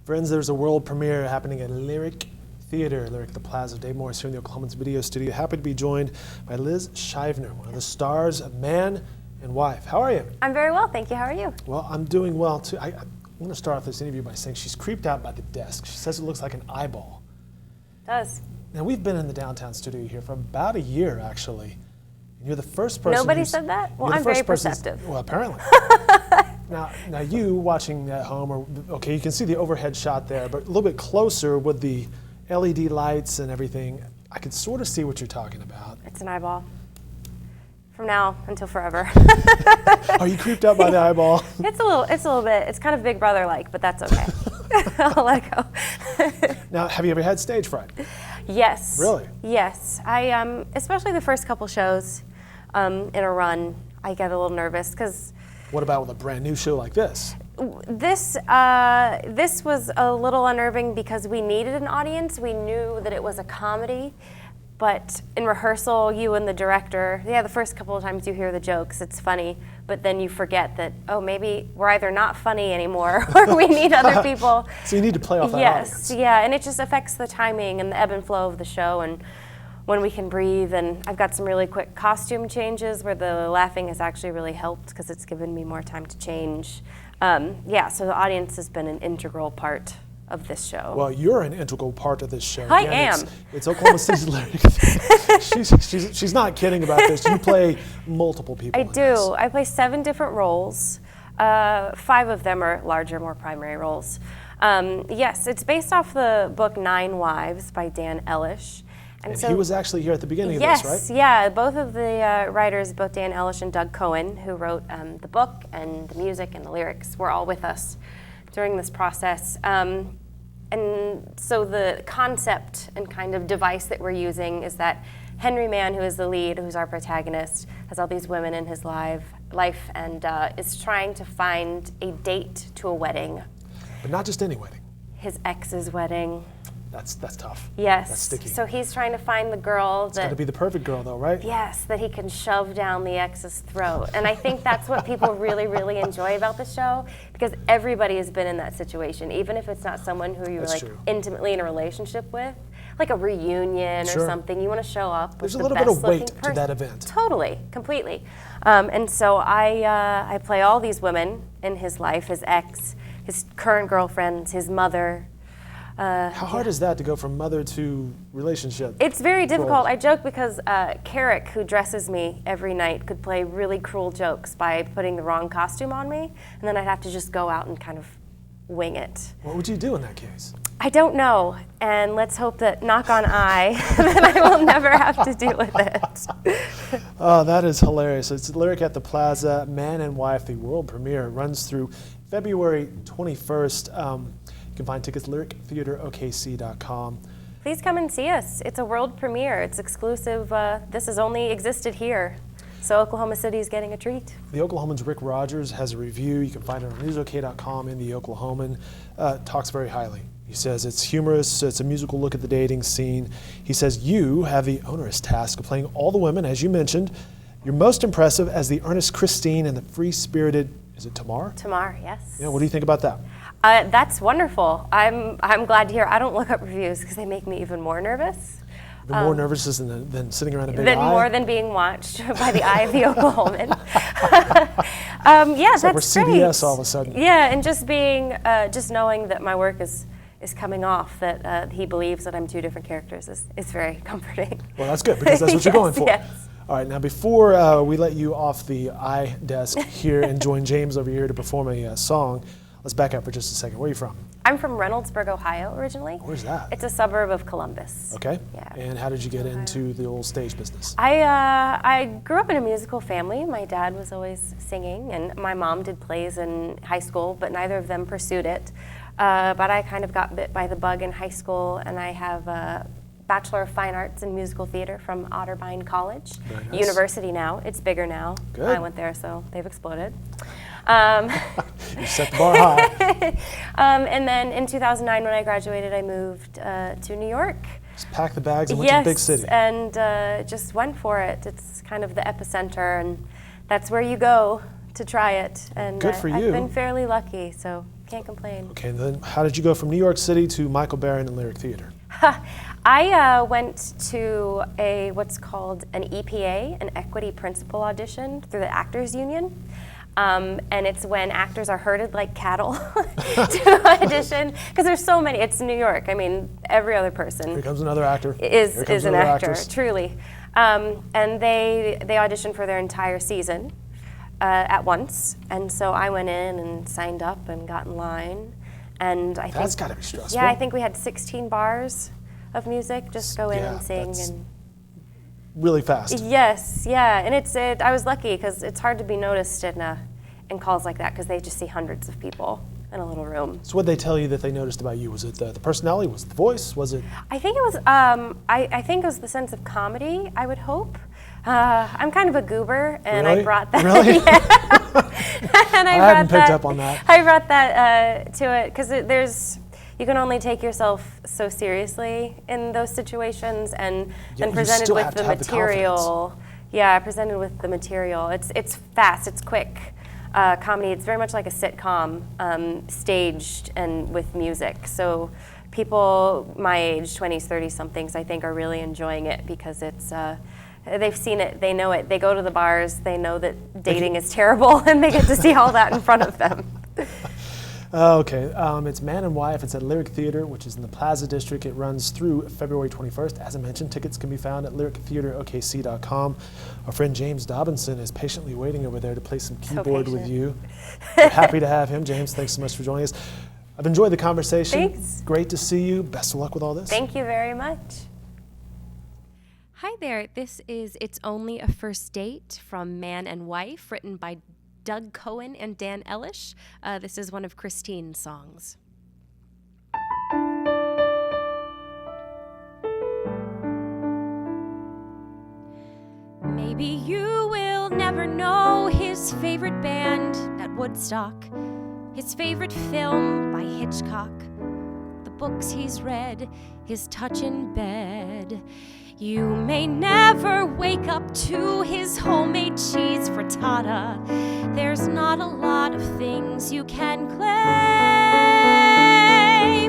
Friends, there's a world premiere happening at Lyric Theater, Lyric at the Plaza. Dave Morris here in the Oklahoman's video studio. Happy to be joined by Liz Shivner, one of the stars of Mann and Wife. How are you? I'm very well, thank you. How are you? Well, I'm doing well too. I want to start off this interview by saying she's creeped out by the desk. She says it looks like an eyeball. It does. Now, we've been in the downtown studio here for about a year, actually. And you're the first person. Nobody said that? Well, I'm very perceptive. Well, apparently. Now you watching at home, okay, you can see the overhead shot there, but a little bit closer with the LED lights and everything, I can sort of see what you're talking about. It's an eyeball. From now until forever. Are you creeped out by the eyeball? It's a little bit. It's kind of Big Brother-like, but that's okay. I'll let it go. Now, have you ever had stage fright? Yes. Really? Yes. I especially the first couple shows in a run, I get a little nervous because. What about with a brand new show like this? This was a little unnerving because we needed an audience. We knew that it was a comedy, but in rehearsal, you and the director, the first couple of times you hear the jokes, it's funny, but then you forget that, oh, maybe we're either not funny anymore or we need other people. So you need to play off that audience. Yes, yeah, and it just affects the timing and the ebb and flow of the show and when we can breathe. And I've got some really quick costume changes where the laughing has actually really helped because it's given me more time to change. So the audience has been an integral part of this show. Well, you're an integral part of this show. I am. It's Oklahoma City's Lyric. She's not kidding about this. You play multiple people. I do. I play 7 different roles. 5 of them are larger, more primary roles. Yes, it's based off the book 9 Wives by Dan Ellish. And so, he was actually here at the beginning of this, right? Yes, yeah. Both of the writers, both Dan Ellish and Doug Cohen, who wrote the book and the music and the lyrics, were all with us during this process. And so the concept and kind of device that we're using is that Henry Mann, who is the lead, who's our protagonist, has all these women in his life and is trying to find a date to a wedding. But not just any wedding. His ex's wedding. That's tough. Yes. That's sticky. So he's trying to find the girl It's got to be the perfect girl, though, right? Yes, that he can shove down the ex's throat. And I think that's what people really, really enjoy about the show, because everybody has been in that situation, even if it's not someone who you're intimately in a relationship with, like a reunion or something. You want to show up with the best looking person. There's a little bit of weight to that event. Totally, completely. And so I play all these women in his life: his ex, his current girlfriends, his mother. How hard is that to go from mother to relationship? It's very difficult. I joke because Carrick, who dresses me every night, could play really cruel jokes by putting the wrong costume on me, and then I'd have to just go out and kind of wing it. What would you do in that case? I don't know, and let's hope that, knock on eye, that I will never have to deal with it. Oh, that is hilarious. It's Lyric at the Plaza, Mann and Wife, the world premiere. It runs through February 21st. You can find tickets at lyrictheaterokc.com. Please come and see us. It's a world premiere. It's exclusive. This has only existed here. So Oklahoma City is getting a treat. The Oklahoman's Rick Rogers has a review. You can find it on newsok.com in the Oklahoman. Talks very highly. He says it's humorous, it's a musical look at the dating scene. He says you have the onerous task of playing all the women, as you mentioned. You're most impressive as the earnest Christine and the free-spirited, is it Tamar? Tamar, yes. Yeah, what do you think about that? That's wonderful. I'm glad to hear. I don't look up reviews because they make me even more nervous. Even more nervous than sitting around a big eye? More than being watched by the eye of the Oklahoman. It's like we're CBS all of a sudden. Yeah, and just being, just knowing that my work is coming off, that he believes that I'm 2 different characters is very comforting. Well, that's good because that's what you're going for. Yes. All right, now before we let you off the eye desk here and join James over here to perform a song, let's back up for just a second. Where are you from? I'm from Reynoldsburg, Ohio, originally. Where's that? It's a suburb of Columbus. Okay. Yeah. And how did you get into the old stage business? I grew up in a musical family. My dad was always singing, and my mom did plays in high school, but neither of them pursued it. But I kind of got bit by the bug in high school, and I have a Bachelor of Fine Arts in Musical Theater from Otterbein College. Very nice. University now. It's bigger now. Good. I went there, so they've exploded. You set the bar high. And then in 2009, when I graduated, I moved to New York. Just packed the bags and went to the big city. And just went for it. It's kind of the epicenter, and that's where you go to try it. And Good for you. I've been fairly lucky, so Can't complain. Okay, then how did you go from New York City to Michael Barron and Lyric Theater? I went to what's called an EPA, an Equity Principal audition through the Actors Union. And it's when actors are herded like cattle to audition, because there's so many. It's New York. I mean, every other person Here comes another actor. is an actor, actress. truly. And they auditioned for their entire season at once. And so I went in and signed up and got in line. And That's got to be stressful. Yeah, I think we had 16 bars of music. Just go in and sing and. Really fast. Yes, yeah, and I was lucky because it's hard to be noticed in calls like that because they just see hundreds of people in a little room. So what did they tell you that they noticed about you? Was it the personality? Was it the voice? Was it? I think it was. I think it was the sense of comedy. I would hope. I'm kind of a goober, and Really? I brought that. Really? And I hadn't picked up on that. I brought that to it because you can only take yourself so seriously in those situations, and then presented with the material. Yeah, presented with the material. It's fast. It's quick. Comedy. It's very much like a sitcom, staged and with music. So people my age, 20s, 30 somethings, I think are really enjoying it because it's. They've seen it. They know it. They go to the bars. They know that dating is terrible, and they get to see all that in front of them. Okay, it's Man and Wife. It's at Lyric Theater, which is in the Plaza District. It runs through February 21st. As I mentioned, tickets can be found at lyrictheaterokc.com. Our friend James Dobinson is patiently waiting over there to play some keyboard with you. We're happy to have him. James, thanks so much for joining us. I've enjoyed the conversation. Thanks. Great to see you. Best of luck with all this. Thank you very much. Hi there, this is It's Only a First Date from Man and Wife, written by Doug Cohen and Dan Ellish. This is one of Christine's songs. Maybe you will never know his favorite band at Woodstock, his favorite film by Hitchcock, the books he's read, his touch in bed. You may never wake up to his homemade cheese frittata. There's not a lot of things you can claim,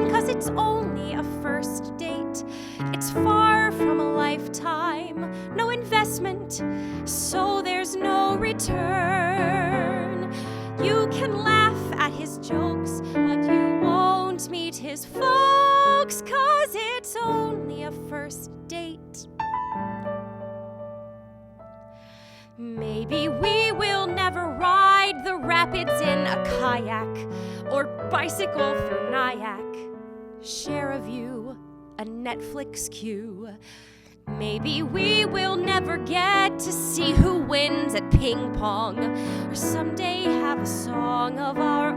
'cause it's only a first date. It's far from a lifetime, no investment, so there's no return. You can laugh at his jokes, but you won't meet his folks, 'cause it's only a first date. Maybe we will never ride the rapids in a kayak or bicycle through Nyack, share a view, a Netflix queue. Maybe we will never get to see who wins at ping pong, or someday have a song of our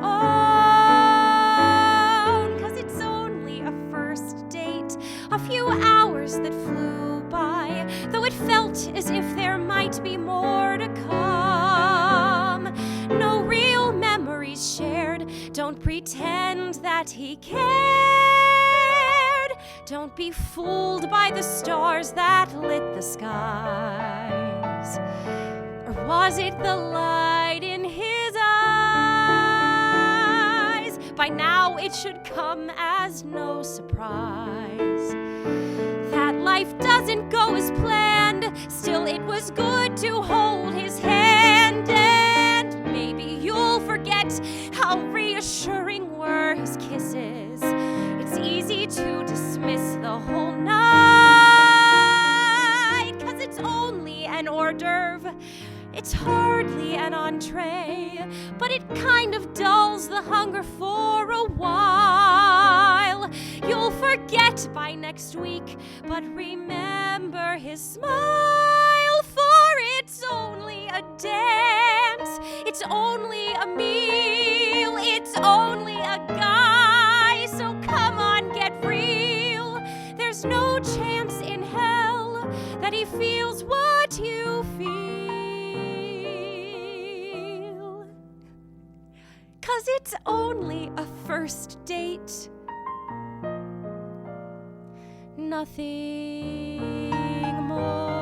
own, 'cause it's only a first date, a few hours that flew by, though it felt as if there might be more to come. No real memories shared, don't pretend that he cared. Don't be fooled by the stars that lit the skies. Or was it the light in his eyes? By now it should come as no surprise that life doesn't go as planned. Still, it was good to hold his hand, and maybe you'll forget how reassuring were his kisses. It's easy to dismiss the whole night, 'cause it's only an hors d'oeuvre. It's hardly an entree, but it kind of dulls the hunger for a while. You'll forget by next week, but remember his smile, for it's only a dance, it's only a meal, it's only a guy, so come on, get real. There's no chance in hell that he feels what you feel, 'cause it's only a first date. Nothing more.